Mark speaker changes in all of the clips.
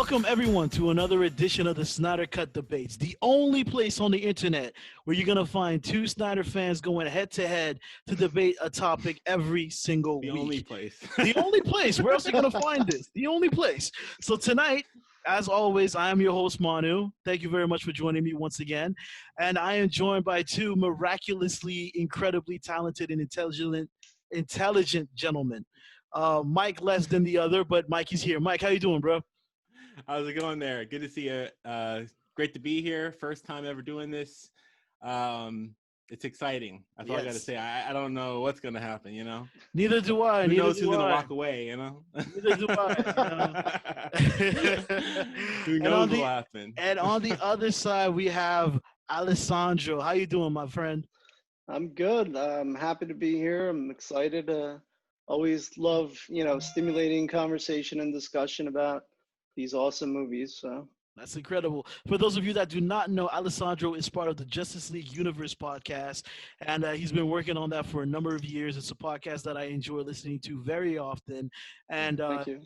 Speaker 1: Welcome, everyone, to another edition of the Snyder Cut Debates, the only place on the internet where you're going to find two Snyder fans going head-to-head to debate a topic every single week.
Speaker 2: The only place.
Speaker 1: The only place. Where else are you going to find this? The only place. So tonight, as always, I am your host, Manu. Thank you very much for joining me once again. And I am joined by two miraculously, incredibly talented and intelligent gentlemen. Mike less than the other, but Mike is here. Mike, how you doing, bro?
Speaker 2: How's it going there? Good to see you. Great to be here. First time ever doing this. It's exciting. That's all I got to say. I don't know what's going to happen, you know?
Speaker 1: Neither do I.
Speaker 2: Who knows who's going to walk away, you know?
Speaker 1: Neither do I.
Speaker 2: Who knows what'll happen?
Speaker 1: And on the other side, we have Alessandro. How you doing, my friend?
Speaker 3: I'm good. I'm happy to be here. I'm excited. Always love, stimulating conversation and discussion about these awesome movies. So
Speaker 1: that's incredible. For those of you that do not know, Alessandro is part of the Justice League Universe podcast, and he's been working on that for a number of years. It's a podcast that I enjoy listening to very often, and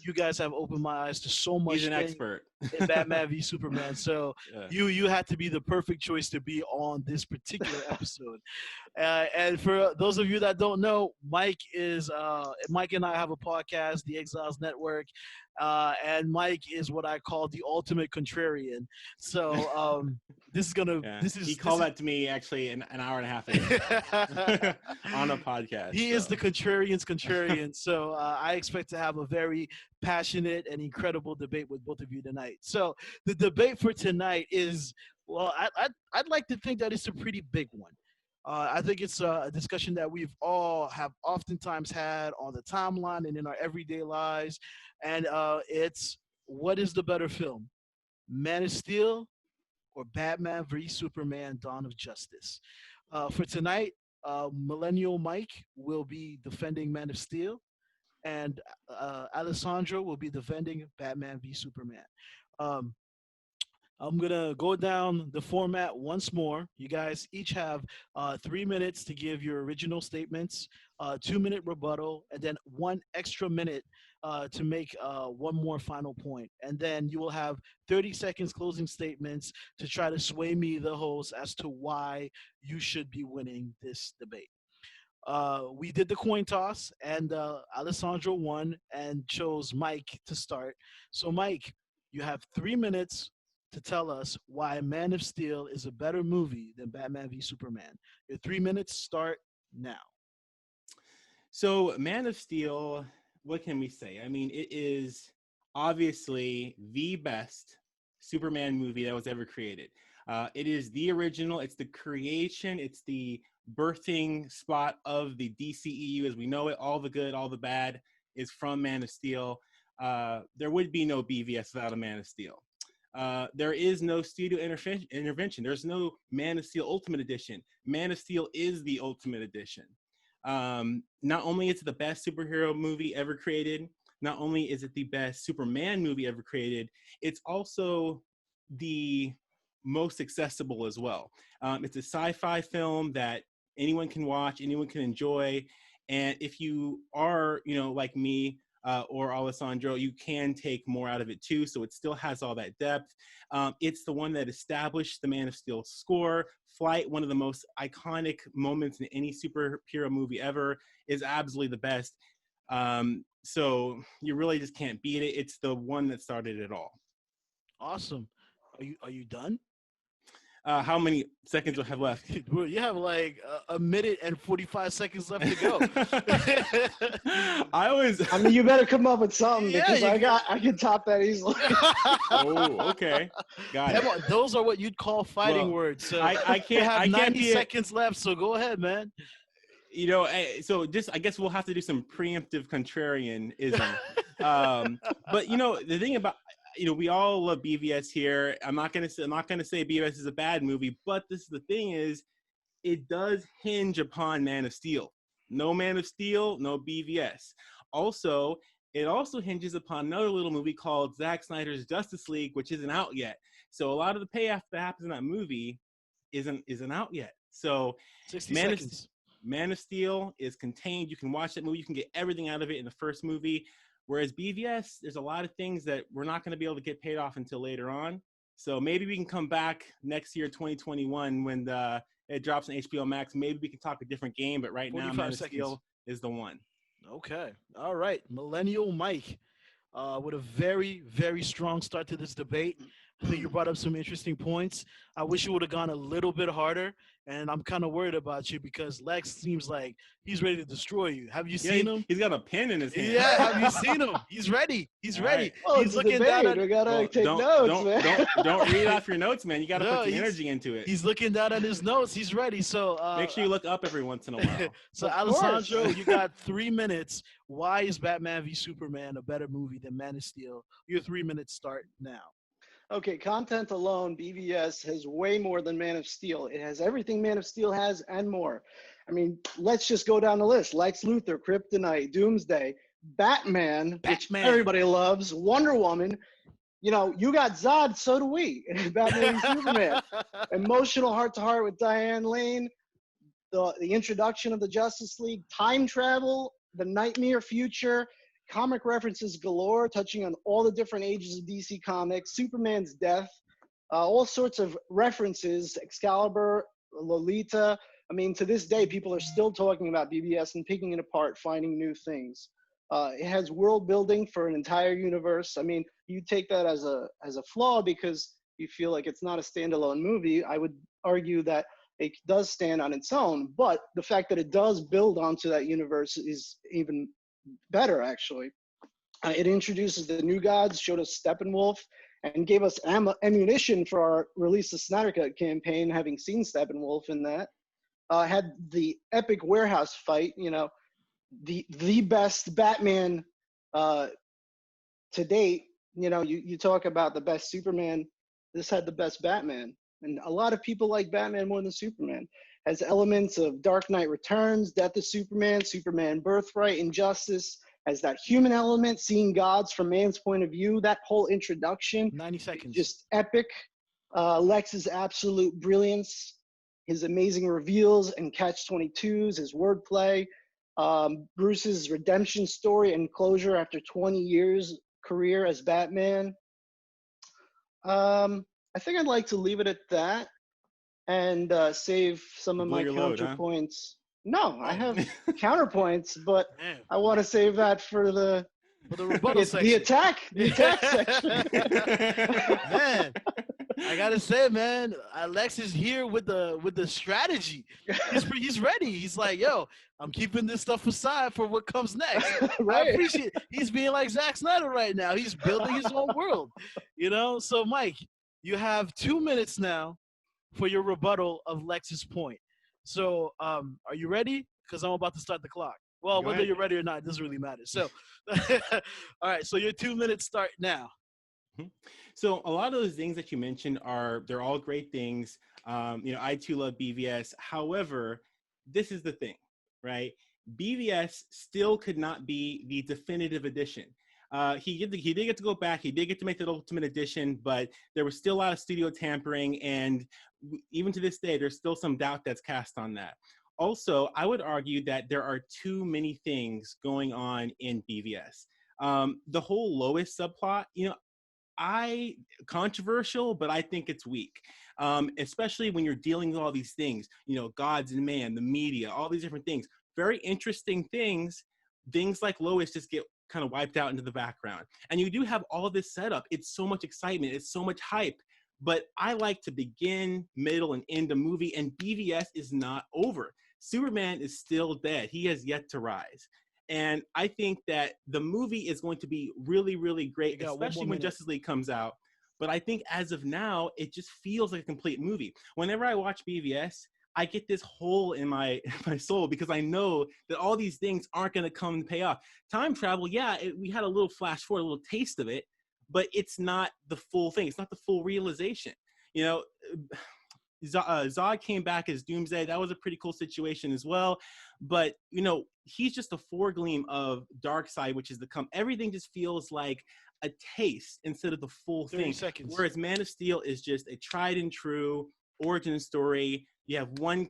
Speaker 1: you guys have opened my eyes to so much.
Speaker 2: He's an expert
Speaker 1: in Batman v Superman. So you had to be the perfect choice to be on this particular episode. And for those of you that don't know, Mike and I have a podcast, the Exiles Network. And Mike is what I call the ultimate contrarian. So
Speaker 2: he called that to me actually an hour and a half ago on a podcast.
Speaker 1: He is the contrarian's contrarian. So I expect to have a very passionate and incredible debate with both of you tonight. So the debate for tonight is, well, I'd like to think that it's a pretty big one. I think it's a discussion that we've all have oftentimes had on the timeline and in our everyday lives. And it's, what is the better film, Man of Steel or Batman v Superman: Dawn of Justice? For tonight, Millennial Mike will be defending Man of Steel, and Alessandro will be defending Batman v Superman. I'm going to go down the format once more. You guys each have 3 minutes to give your original statements, 2-minute rebuttal, and then 1 extra minute to make one more final point. And then you will have 30 seconds closing statements to try to sway me, the host, as to why you should be winning this debate. We did the coin toss, and Alessandro won and chose Mike to start. So, Mike, you have 3 minutes to tell us why Man of Steel is a better movie than Batman v Superman. Your 3 minutes start now.
Speaker 2: So Man of Steel, what can we say? I mean, it is obviously the best Superman movie that was ever created. It is the original. It's the creation. It's the birthing spot of the DCEU as we know it. All the good, all the bad is from Man of Steel. There would be no BvS without a Man of Steel. There is no studio intervention. There's no Man of Steel Ultimate Edition. Man of Steel is the Ultimate Edition. Not only is it the best superhero movie ever created, not only is it the best Superman movie ever created, it's also the most accessible as well. It's a sci-fi film that anyone can watch, anyone can enjoy. And if you are, like me, or Alessandro, you can take more out of it too, so it still has all that depth. It's the one that established the Man of Steel score. Flight, one of the most iconic moments in any superhero movie ever, is absolutely the best. So you really just can't beat it. It's the one that started it all.
Speaker 1: Awesome. Are you done?
Speaker 2: How many seconds do I have left?
Speaker 1: You have like a minute and 45 seconds left to go.
Speaker 3: I mean, you better come up with something because I can top that easily.
Speaker 2: Oh, okay. Got it.
Speaker 1: Those are what you'd call fighting words. So
Speaker 2: I can't have
Speaker 1: 90 seconds left, so go ahead, man.
Speaker 2: So I guess we'll have to do some preemptive contrarianism. But the thing about, we all love BvS here. I'm not gonna say BvS is a bad movie, but the thing is, it does hinge upon Man of Steel. No Man of Steel, no BvS. Also, it also hinges upon another little movie called Zack Snyder's Justice League, which isn't out yet. So a lot of the payoff that happens in that movie isn't out yet. So
Speaker 1: 60 seconds.
Speaker 2: Man of Steel is contained. You can watch that movie. You can get everything out of it in the first movie. Whereas BvS, there's a lot of things that we're not going to be able to get paid off until later on. So maybe we can come back next year, 2021, when it drops on HBO Max. Maybe we can talk a different game, but right now, Man of Steel is the one.
Speaker 1: Okay. All right. Millennial Mike, with a very, very strong start to this debate. I think you brought up some interesting points. I wish you would have gone a little bit harder, and I'm kind of worried about you because Lex seems like he's ready to destroy you. Have you seen him?
Speaker 2: He's got a pen in his hand.
Speaker 1: Yeah, have you seen him? He's ready. He's ready.
Speaker 2: Right.
Speaker 3: Oh,
Speaker 1: He's looking down at.
Speaker 3: We gotta take notes, man.
Speaker 2: Don't read off your notes, man. You gotta put some energy into it.
Speaker 1: He's looking down at his notes. He's ready. So
Speaker 2: make sure you look up every once in a while.
Speaker 1: So Alessandro, you got 3 minutes. Why is Batman v Superman a better movie than Man of Steel? Your 3 minutes start now.
Speaker 3: Okay, content alone, BvS has way more than Man of Steel. It has everything Man of Steel has and more. I mean, let's just go down the list. Lex Luthor, Kryptonite, Doomsday, Batman, which everybody loves, Wonder Woman. You know, you got Zod, so do we. Batman and Superman. Emotional heart-to-heart with Diane Lane. The introduction of the Justice League. Time travel, the nightmare future. Comic references galore, touching on all the different ages of DC Comics, Superman's death, all sorts of references, Excalibur, Lolita. I mean, to this day, people are still talking about BvS and picking it apart, finding new things. It has world building for an entire universe. I mean, you take that as a flaw because you feel like it's not a standalone movie. I would argue that it does stand on its own, but the fact that it does build onto that universe is even better, actually. It introduces the new gods, showed us Steppenwolf, and gave us ammunition for our Release the Snyder Cut campaign, having seen Steppenwolf in that. Had the epic warehouse fight, you know, the best Batman to date. You know, you talk about the best Superman, this had the best Batman. And a lot of people like Batman more than Superman. Has elements of Dark Knight Returns, Death of Superman, Superman Birthright, Injustice, has that human element, seeing gods from man's point of view, that whole introduction.
Speaker 1: 90 seconds.
Speaker 3: Just epic. Lex's absolute brilliance, his amazing reveals and catch-22s, his wordplay, Bruce's redemption story and closure after 20 years career as Batman. I think I'd like to leave it at that. And save some of my counterpoints. No, I have counterpoints, but I want to save that for the
Speaker 1: rebuttal section.
Speaker 3: The attack section.
Speaker 1: Man, I gotta say, man, Alex is here with the strategy. He's ready. He's like, yo, I'm keeping this stuff aside for what comes next. Right. I appreciate it. He's being like Zack Snyder right now. He's building his own world, you know? So, Mike, you have 2 minutes now for your rebuttal of Lex's point. So, are you ready? Because I'm about to start the clock. Well, whether you're ready or not, it doesn't really matter. So, all right. So your 2 minutes start now.
Speaker 2: So a lot of those things that you mentioned they're all great things. You know, I too love BvS. However, this is the thing, right? BvS still could not be the definitive edition. He did get to go back. He did get to make the Ultimate Edition, but there was still a lot of studio tampering, and even to this day, there's still some doubt that's cast on that. Also, I would argue that there are too many things going on in BvS. The whole Lois subplot, you know, controversial, but I think it's weak. Especially when you're dealing with all these things, you know, gods and man, the media, all these different things. Very interesting things. Things like Lois just get kind of wiped out into the background. And you do have all of this setup. It's so much excitement. It's so much hype. But I like to begin, middle, and end a movie, and BvS is not over. Superman is still dead. He has yet to rise. And I think that the movie is going to be really, really great, especially when Justice League comes out. But I think as of now, it just feels like a complete movie. Whenever I watch BvS, I get this hole in my soul because I know that all these things aren't going to come and pay off. Time travel, yeah, we had a little flash forward, a little taste of it, but it's not the full thing. It's not the full realization. You know, Zod came back as Doomsday. That was a pretty cool situation as well. But, you know, he's just a foregleam of Darkseid, which is everything just feels like a taste instead of the full thing.
Speaker 1: Seconds.
Speaker 2: Whereas Man of Steel is just a tried and true origin story. You have one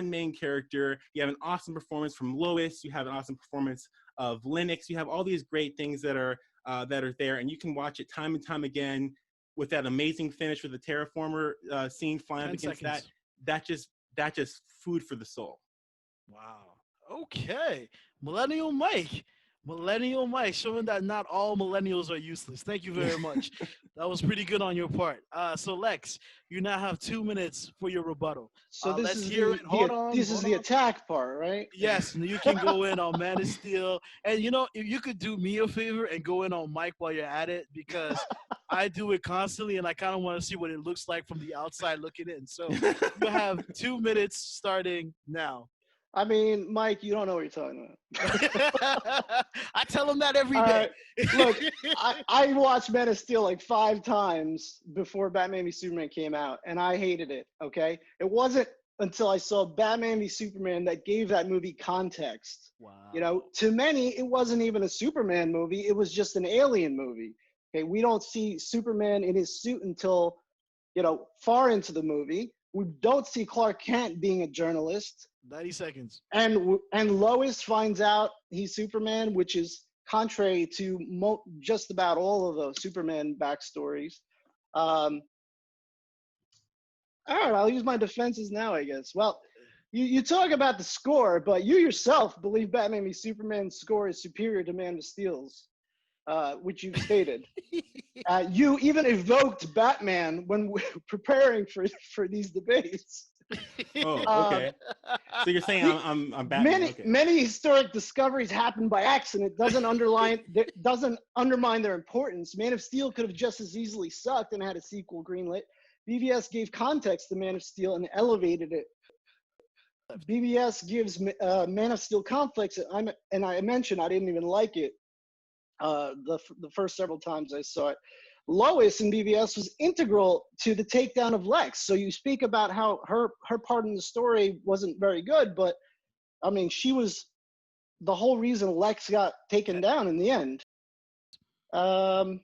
Speaker 2: main character. You have an awesome performance from Lois. You have an awesome performance of Linux. You have all these great things that are there, and you can watch it time and time again with that amazing finish with the terraformer scene flying up against
Speaker 1: seconds.
Speaker 2: that just food for the soul.
Speaker 1: Wow. Okay. Millennial Mike. Millennial Mike showing that not all millennials are useless. Thank you very much. That was pretty good on your part. So Lex, you now have 2 minutes for your rebuttal.
Speaker 3: So this
Speaker 1: let's
Speaker 3: is
Speaker 1: hear it. Hold on.
Speaker 3: This is the attack part, right?
Speaker 1: Yes, and you can go in on Man of Steel. And you know, if you could do me a favor and go in on Mike while you're at it, because I do it constantly and I kind of want to see what it looks like from the outside looking in. So you have 2 minutes starting now.
Speaker 3: I mean, Mike, you don't know what you're talking about.
Speaker 1: I tell him that every day.
Speaker 3: Look, I watched Man of Steel like 5 times before Batman v Superman came out, and I hated it, okay? It wasn't until I saw Batman v Superman that gave that movie context.
Speaker 1: Wow.
Speaker 3: You know, to many, it wasn't even a Superman movie. It was just an alien movie. Okay, we don't see Superman in his suit until, you know, far into the movie. We don't see Clark Kent being a journalist.
Speaker 1: 90 seconds.
Speaker 3: And Lois finds out he's Superman, which is contrary to just about all of the Superman backstories. All right, I'll use my defenses now, I guess. Well, you talk about the score, but you yourself believe Batman v Superman's score is superior to Man of Steel's, which you've stated. You even evoked Batman when we're preparing for these debates.
Speaker 2: Oh, okay. So you're saying I'm Batman.
Speaker 3: Many historic discoveries happen by accident. Doesn't undermine their importance. Man of Steel could have just as easily sucked and had a sequel greenlit. BvS gave context to Man of Steel and elevated it. BvS gives Man of Steel conflicts, and I mentioned I didn't even like it the first several times I saw it. Lois in BvS was integral to the takedown of Lex. So you speak about how her part in the story wasn't very good, but I mean, she was the whole reason Lex got taken down in the end. And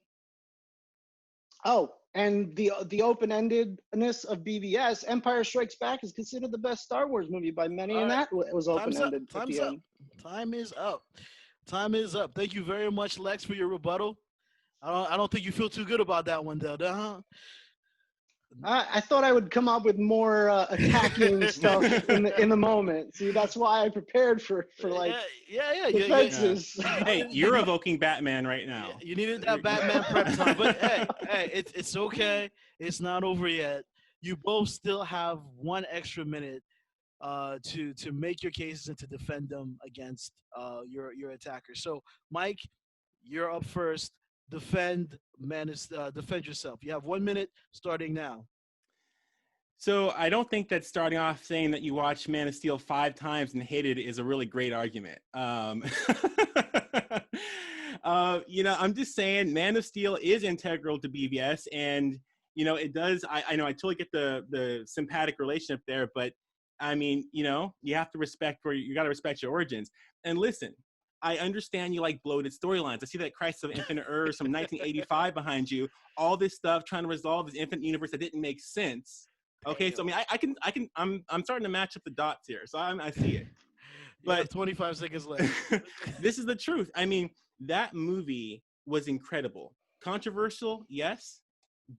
Speaker 3: the open-endedness of BvS, Empire Strikes Back is considered the best Star Wars movie by many, and that was open-ended at the end.
Speaker 1: Time is up. Time is up. Thank you very much, Lex, for your rebuttal. I don't think you feel too good about that one, though, huh?
Speaker 3: I thought I would come up with more attacking stuff in the moment. See, that's why I prepared for like defenses.
Speaker 2: Yeah. Hey, you're evoking Batman right now.
Speaker 1: You needed that Batman prep time, but hey, it's okay. It's not over yet. You both still have 1 extra minute to make your cases and to defend them against your attackers. So, Mike, you're up first. Defend yourself. You have 1 minute starting now.
Speaker 2: So I don't think that starting off saying that you watched Man of Steel 5 times and hated it is a really great argument. You know, I'm just saying Man of Steel is integral to BvS, and you know it does. I know I totally get the sympathetic relationship there, but I mean, you know, you have to respect you got to respect your origins. And listen, I understand you like bloated storylines. I see that Crisis of Infinite Earths from 1985 behind you. All this stuff trying to resolve this infinite universe that didn't make sense. Okay, so I mean, I'm starting to match up the dots here. So I see it. But
Speaker 1: 25 seconds left.
Speaker 2: This is the truth. I mean, that movie was incredible. Controversial, yes,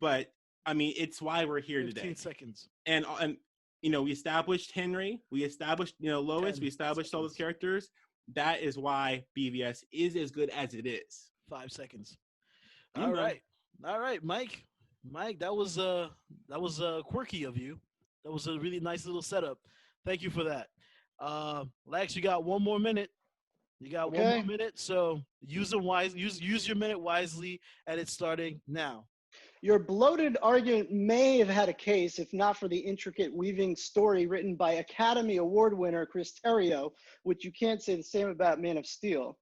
Speaker 2: but I mean, it's why we're here
Speaker 1: 15
Speaker 2: today.
Speaker 1: 15 seconds.
Speaker 2: And you know, we established Henry, we established, you know, Lois, we established all those characters. That is why BvS is as good as it is.
Speaker 1: 5 seconds. All right, Mike. Mike, that was quirky of you. That was a really nice little setup. Thank you for that. Lex, you got 1 more minute. You got 1 more minute, so use your minute wisely, and it's starting now.
Speaker 3: Your bloated argument may have had a case if not for the intricate weaving story written by Academy Award winner Chris Terrio, which you can't say the same about Man of Steel.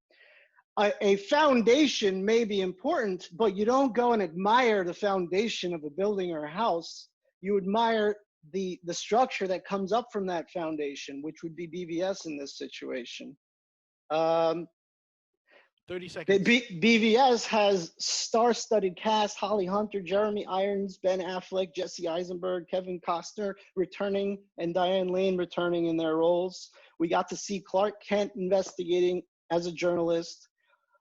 Speaker 3: A foundation may be important, but you don't go and admire the foundation of a building or a house. You admire the structure that comes up from that foundation, which would be BvS in this situation.
Speaker 1: 30 seconds.
Speaker 3: BvS has star-studded cast: Holly Hunter, Jeremy Irons, Ben Affleck, Jesse Eisenberg, Kevin Costner returning, and Diane Lane returning in their roles. We got to see Clark Kent investigating as a journalist.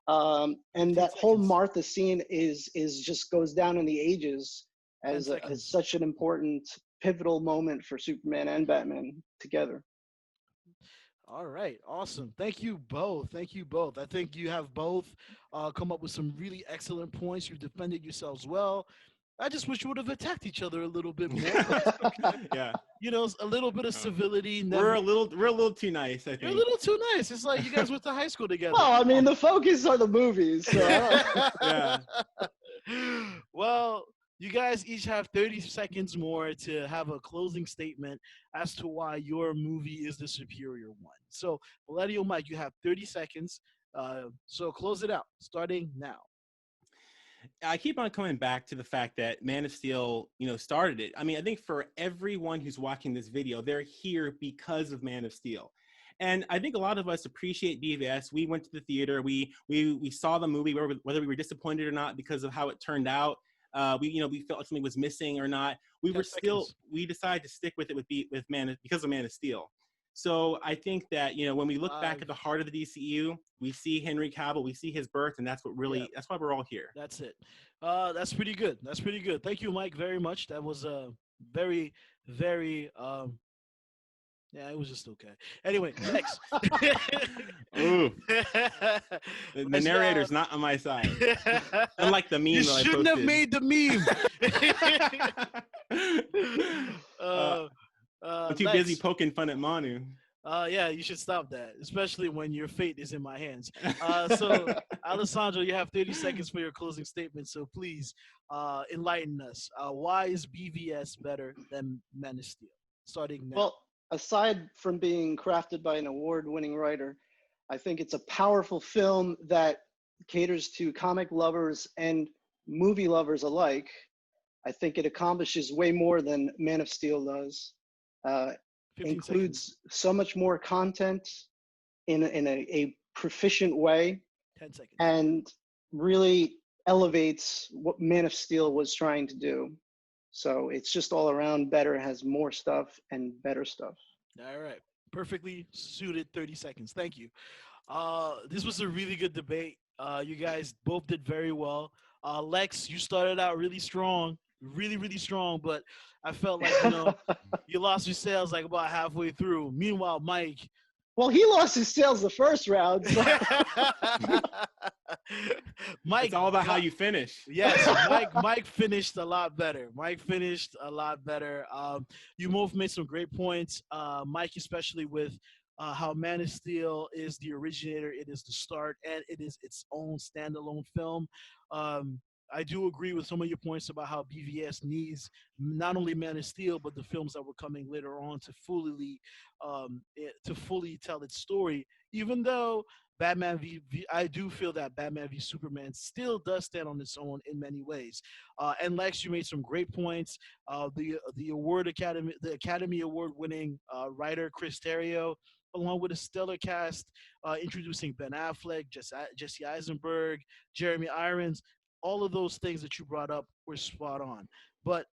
Speaker 3: And
Speaker 1: 15
Speaker 3: that whole
Speaker 1: seconds.
Speaker 3: Martha scene is just goes down in the ages
Speaker 1: 10
Speaker 3: as
Speaker 1: seconds.
Speaker 3: such an important pivotal moment for Superman and Batman together.
Speaker 1: All right, awesome. Thank you both. Thank you both. I think you have both come up with some really excellent points. You've defended yourselves well. I just wish you would have attacked each other a little bit more. But it's okay.
Speaker 2: Yeah.
Speaker 1: You know, a little bit of
Speaker 2: Oh.
Speaker 1: civility.
Speaker 2: We're
Speaker 1: Never.
Speaker 2: a little too nice, I
Speaker 1: You're a
Speaker 2: think.
Speaker 1: little too nice. It's like you guys went to high school together.
Speaker 3: Well, I
Speaker 1: Come
Speaker 3: mean,
Speaker 1: on.
Speaker 3: the focus are the movies. So
Speaker 2: Yeah.
Speaker 1: Well, you guys each have 30 seconds more to have a closing statement as to why your movie is the superior one. So, Millennial Mike, you have 30 seconds. So close it out, starting now.
Speaker 2: I keep on coming back to the fact that Man of Steel, started it. I mean, I think for everyone who's watching this video, they're here because of Man of Steel. And I think a lot of us appreciate BvS. We went to the theater. We saw the movie, whether we were disappointed or not because of how it turned out. We felt like something was missing or not. We decided to stick with it because of Man of Steel. So I think that, when we look back at the heart of the DCEU, we see Henry Cavill, we see his birth, and that's why we're all here.
Speaker 1: That's it. That's pretty good. That's pretty good. Thank you, Mike, very much. That was very, very, yeah, it was just okay. Anyway, next.
Speaker 2: Ooh. The narrator's not on my side. Unlike the meme
Speaker 1: You
Speaker 2: that I
Speaker 1: shouldn't have
Speaker 2: posted.
Speaker 1: made the meme.
Speaker 2: I'm too
Speaker 1: Lex,
Speaker 2: busy poking fun at Manu.
Speaker 1: yeah, you should stop that, especially when your fate is in my hands. So, Alessandro, you have 30 seconds for your closing statement. So please enlighten us. Why is BvS better than Man of Steel? Starting now.
Speaker 3: well, aside from being crafted by an award-winning writer, I think it's a powerful film that caters to comic lovers and movie lovers alike. I think it accomplishes way more than Man of Steel does.
Speaker 1: 15 seconds.
Speaker 3: Includes so much more content in a proficient way
Speaker 1: 10 seconds.
Speaker 3: and really elevates what Man of Steel was trying to do. So it's just all around better, has more stuff and better stuff.
Speaker 1: All right. Perfectly suited 30 seconds. Thank you. This was a really good debate. You guys both did very well. Lex, you started out really strong, really strong, but I felt like, you lost your sales like about halfway through. Meanwhile, Mike.
Speaker 3: Well, he lost his sales the first round. So.
Speaker 1: Mike,
Speaker 2: it's all about how you finish.
Speaker 1: Yes, Mike finished a lot better. You both made some great points. Mike, especially with how Man of Steel is the originator, it is the start, and it is its own standalone film. I do agree with some of your points about how BvS needs not only Man of Steel, but the films that were coming later on to fully tell its story. Even though I do feel that Batman v Superman still does stand on its own in many ways. And Lex, you made some great points. The Academy Award winning writer Chris Terrio, along with a stellar cast introducing Ben Affleck, Jesse Eisenberg, Jeremy Irons. All of those things that you brought up were spot on. But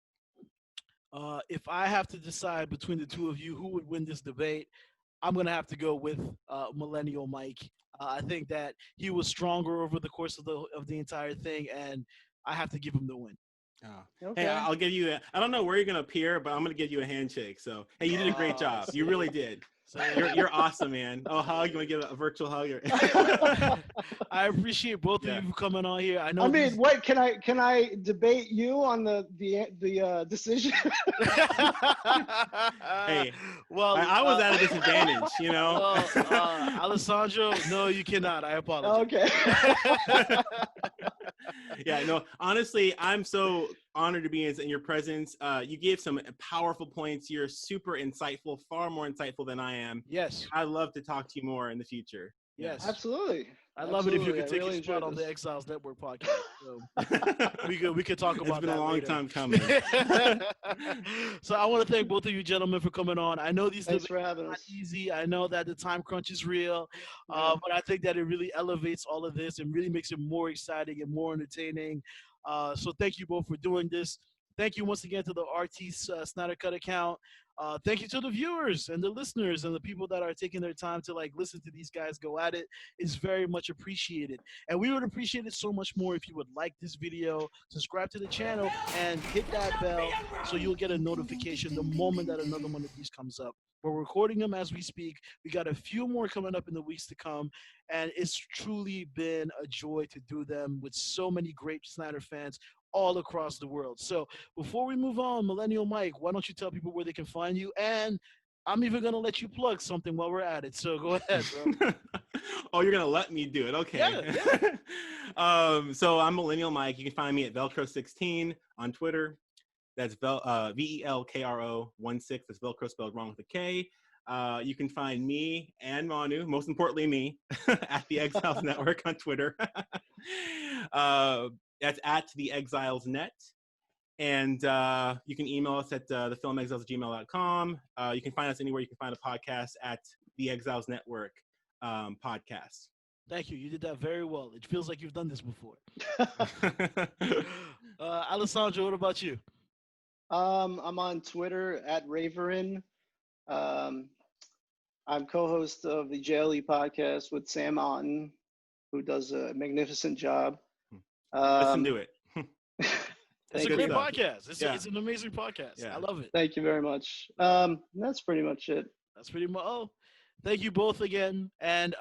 Speaker 1: if I have to decide between the two of you who would win this debate, I'm going to have to go with Millennial Mike. I think that he was stronger over the course of the entire thing, and I have to give him the win.
Speaker 2: Oh. Okay. Hey, I'll give you I don't know where you're going to appear, but I'm going to give you a handshake. So, hey, you did a great job. You really did. So you're awesome, man. Oh, hug! You want to give a virtual hug?
Speaker 1: I appreciate both of you for coming on here. I know.
Speaker 3: Wait, can I debate you on the decision?
Speaker 2: Hey, well, I was at a disadvantage,
Speaker 1: Alessandro, no, you cannot. I apologize.
Speaker 3: Okay.
Speaker 2: Yeah, no. Honestly, I'm so honored to be in your presence. You gave some powerful points. You're super insightful, far more insightful than I am.
Speaker 1: Yes.
Speaker 2: I'd love to talk to you more in the future.
Speaker 1: Yes.
Speaker 3: Absolutely.
Speaker 1: I'd love it if you could take your spot on the Exiles Network podcast. So we could talk about that.
Speaker 2: It's been a long
Speaker 1: later.
Speaker 2: time coming.
Speaker 1: So I want to thank both of you gentlemen for coming on. I know these debates
Speaker 3: for having
Speaker 1: are not
Speaker 3: us.
Speaker 1: easy. I know that the time crunch is real, but I think that it really elevates all of this and really makes it more exciting and more entertaining. So thank you both for doing this. Thank you once again to the RT Snyder Cut account. Thank you to the viewers and the listeners and the people that are taking their time to like listen to these guys go at it. It's very much appreciated. And we would appreciate it so much more if you would like this video, subscribe to the channel, and hit that bell so you'll get a notification the moment that another one of these comes up. We're recording them as we speak. We got a few more coming up in the weeks to come, and it's truly been a joy to do them with so many great Snyder fans all across the world. So before we move on, Millennial Mike, why don't you tell people where they can find you? And I'm even going to let you plug something while we're at it. So go ahead, bro.
Speaker 2: Oh, you're going to let me do it. Okay.
Speaker 1: Yeah.
Speaker 2: So I'm Millennial Mike. You can find me at Velcro16 on Twitter. That's VELKRO16. That's Velcro spelled wrong with a K. You can find me and Manu, most importantly me, at the Exiles Network on Twitter. That's at the Exiles Net. And you can email us at thefilmexiles@gmail.com. You can find us anywhere you can find a podcast at the Exiles Network podcast.
Speaker 1: Thank you. You did that very well. It feels like you've done this before. Alessandro, what about you?
Speaker 3: I'm on Twitter at Raverin. I'm co-host of the JLE podcast with Sam Otten, who does a magnificent job.
Speaker 2: Listen to it.
Speaker 1: It's a great podcast. It's an amazing podcast.
Speaker 2: Yeah.
Speaker 1: I love it.
Speaker 3: Thank you very much. That's pretty much it.
Speaker 1: That's pretty much. Oh, thank you both again. And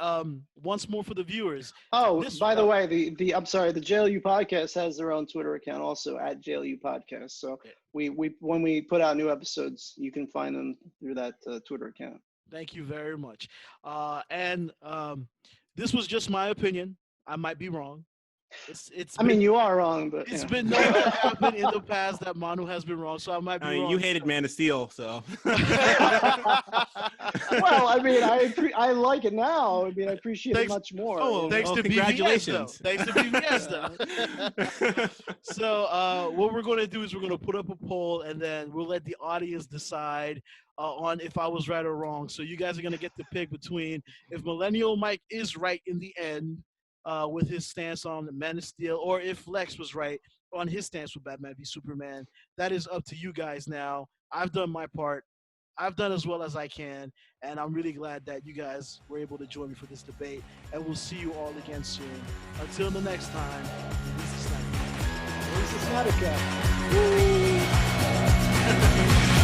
Speaker 1: once more for the viewers.
Speaker 3: Oh, by the way, I'm sorry, the JLU podcast has their own Twitter account also at JLU podcast. So we when we put out new episodes, you can find them through that Twitter account.
Speaker 1: Thank you very much. And this was just my opinion. I might be wrong.
Speaker 3: I mean, you are wrong, but
Speaker 1: it's been known to happen in the past that Manu has been wrong, so I might be wrong.
Speaker 2: You hated Man of Steel, so.
Speaker 3: Well, I mean, I like it now. I mean, I appreciate it much more.
Speaker 1: Oh, thanks to
Speaker 2: congratulations.
Speaker 1: BvS, though. Thanks to BvS, though. So what we're going to do is we're going to put up a poll, and then we'll let the audience decide on if I was right or wrong. So you guys are going to get to pick between if Millennial Mike is right in the end, with his stance on Man of Steel, or if Lex was right on his stance with Batman v Superman. That is up to you guys now. I've done my part. I've done as well as I can, and I'm really glad that you guys were able to join me for this debate, and we'll see you all again soon. Until the next time, this is Snyder Cut.
Speaker 3: Where's the Snyder Cut? Woo!